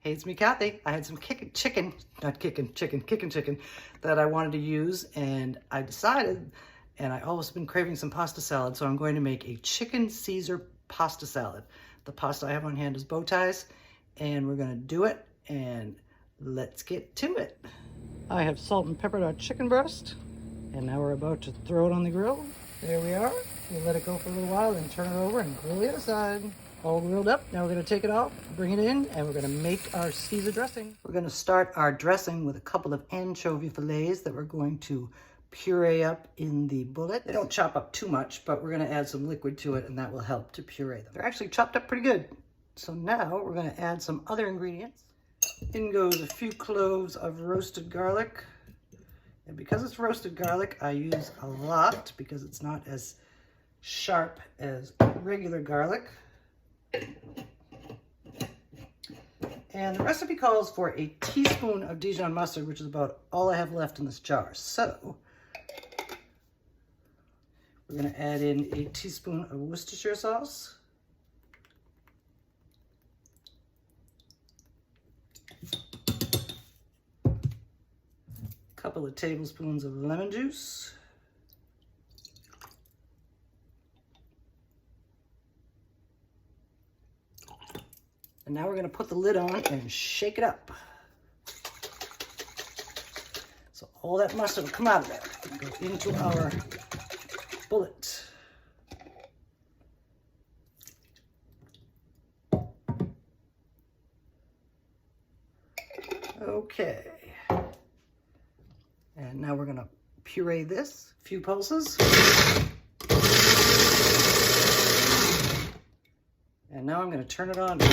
Hey, it's me, Kathy. I had some kicking chicken that I wanted to use, and I decided, and I always been craving some pasta salad, so I'm going to make a chicken Caesar pasta salad. The pasta I have on hand is bow ties, and we're gonna do it, and let's get to it. I have salt and peppered our chicken breast, and now we're about to throw it on the grill. There we are. We'll let it go for a little while, then turn it over and grill the other side. All grilled up. Now we're going to take it off, bring it in, and we're going to make our Caesar dressing. We're going to start our dressing with a couple of anchovy fillets that we're going to puree up in the bullet. They don't chop up too much, but we're going to add some liquid to it, and that will help to puree them. They're actually chopped up pretty good. So now we're going to add some other ingredients. In goes a few cloves of roasted garlic. And because it's roasted garlic, I use a lot because it's not as sharp as regular garlic. And the recipe calls for a teaspoon of Dijon mustard, which is about all I have left in this jar. So we're going to add in a teaspoon of Worcestershire sauce, a couple of tablespoons of lemon juice, and now we're going to put the lid on and shake it up. So all that mustard will come out of there and go into our bullet. Okay. And now we're going to puree this. A few pulses. And now I'm going to turn it on. Nice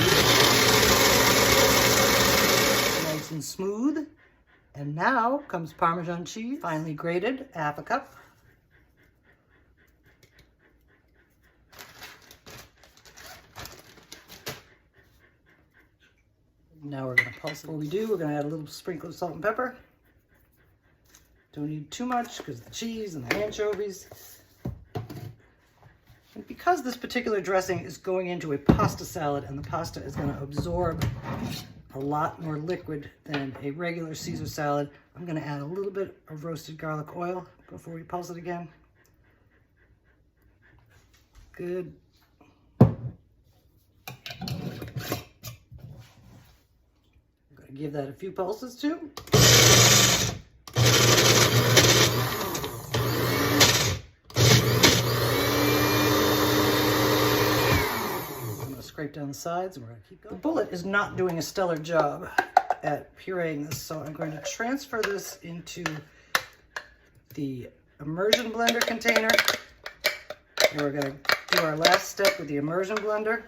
and smooth. And now comes Parmesan cheese, finely grated, half a cup. Now we're going to pulse it. Before we do, we're going to add a little sprinkle of salt and pepper. Don't need too much because the cheese and the anchovies. And because this particular dressing is going into a pasta salad and the pasta is going to absorb a lot more liquid than a regular Caesar salad, I'm going to add a little bit of roasted garlic oil before we pulse it again. Good. I'm going to give that a few pulses too. Scrape down the sides, and we're going to keep going. The bullet is not doing a stellar job at pureeing this, so I'm going to transfer this into the immersion blender container, and we're going to do our last step with the immersion blender.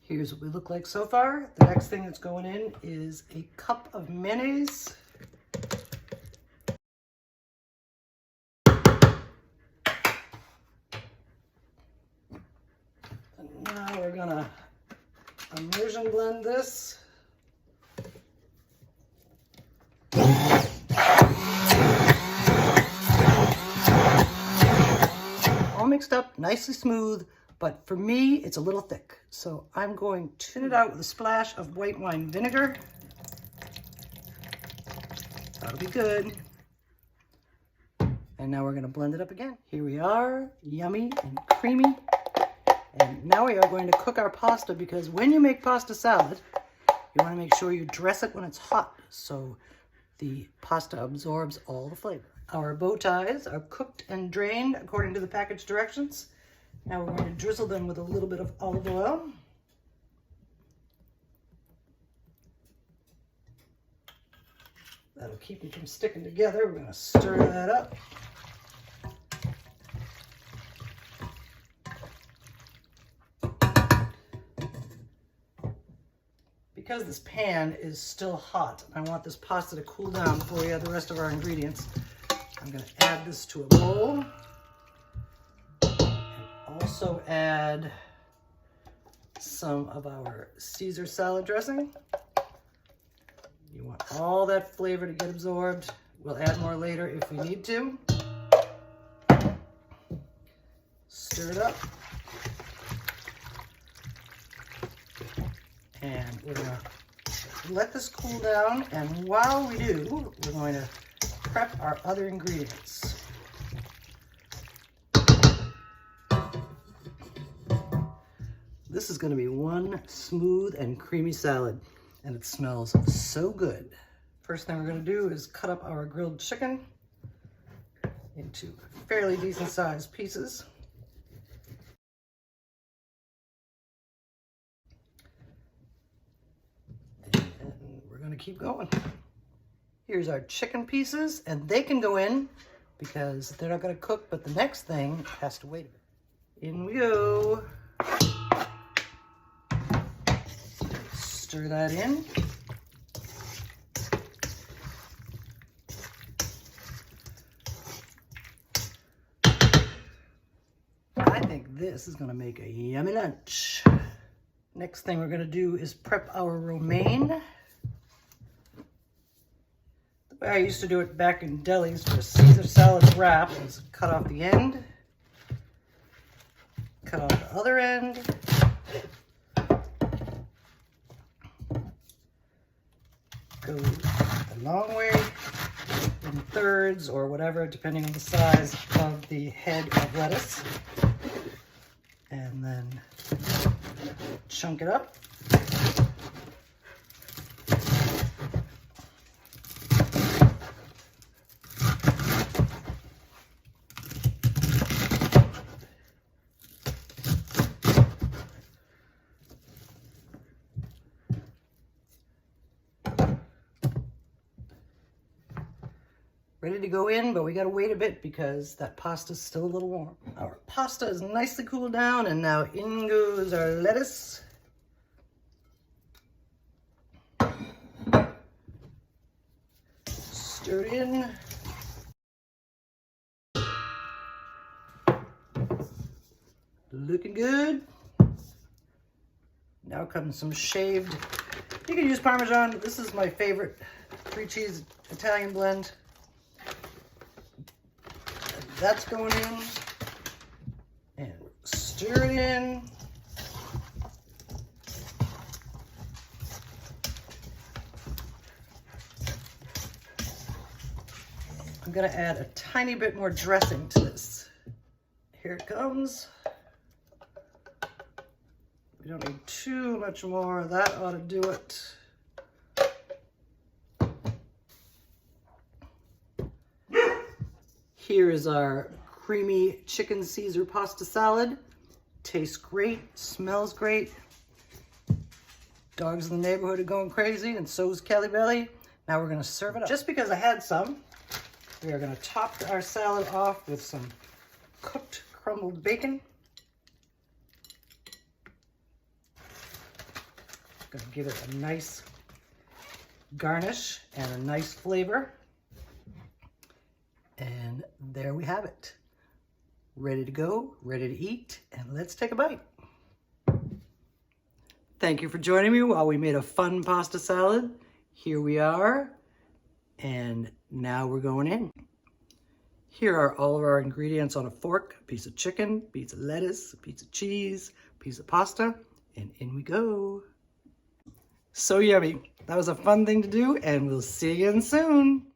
Here's what we look like so far. The next thing that's going in is a cup of mayonnaise. Now we're gonna immersion blend this. All mixed up, nicely smooth, but for me, it's a little thick. So I'm going to thin it out with a splash of white wine vinegar. That'll be good. And now we're gonna blend it up again. Here we are, yummy and creamy. And now we are going to cook our pasta, because when you make pasta salad, you want to make sure you dress it when it's hot so the pasta absorbs all the flavor. Our bow ties are cooked and drained according to the package directions. Now we're going to drizzle them with a little bit of olive oil. That'll keep them from sticking together. We're going to stir that up. Because this pan is still hot, and I want this pasta to cool down before we add the rest of our ingredients, I'm going to add this to a bowl. And also add some of our Caesar salad dressing. You want all that flavor to get absorbed. We'll add more later if we need to. Stir it up. we're gonna let this cool down, and while we do, we're going to prep our other ingredients. This is going to be one smooth and creamy salad, and it smells so good. First thing we're going to do is cut up our grilled chicken into fairly decent sized pieces. And we're going to keep going. Here's our chicken pieces, and they can go in because they're not going to cook, but the next thing has to wait a bit. In we go. Stir that in. I think this is going to make a yummy lunch. Next thing we're going to do is prep our romaine. The way I used to do it back in delis for a Caesar salad wrap is cut off the end, cut off the other end, go the long way in thirds or whatever, depending on the size of the head of lettuce, and then chunk it up. Ready to go in, but we gotta wait a bit because that pasta's still a little warm. Our pasta is nicely cooled down, and now in goes our lettuce. Stir it in. Looking good. Now comes some shaved. You can use Parmesan. This is my favorite 3-cheese Italian blend. That's going in, and stir it in. I'm gonna add a tiny bit more dressing to this. Here it comes. We don't need too much more. That ought to do it. Here is our creamy chicken Caesar pasta salad. Tastes great, smells great. Dogs in the neighborhood are going crazy, and so is Kelly Belly. Now we're gonna serve it up. Just because I had some, we are gonna top our salad off with some cooked crumbled bacon. Gonna give it a nice garnish and a nice flavor. And there we have it. Ready to go, ready to eat, and let's take a bite. Thank you for joining me while we made a fun pasta salad. Here we are, and now we're going in. Here are all of our ingredients on a fork: a piece of chicken, a piece of lettuce, a piece of cheese, a piece of pasta, and in we go. So yummy. That was a fun thing to do, and we'll see you again soon.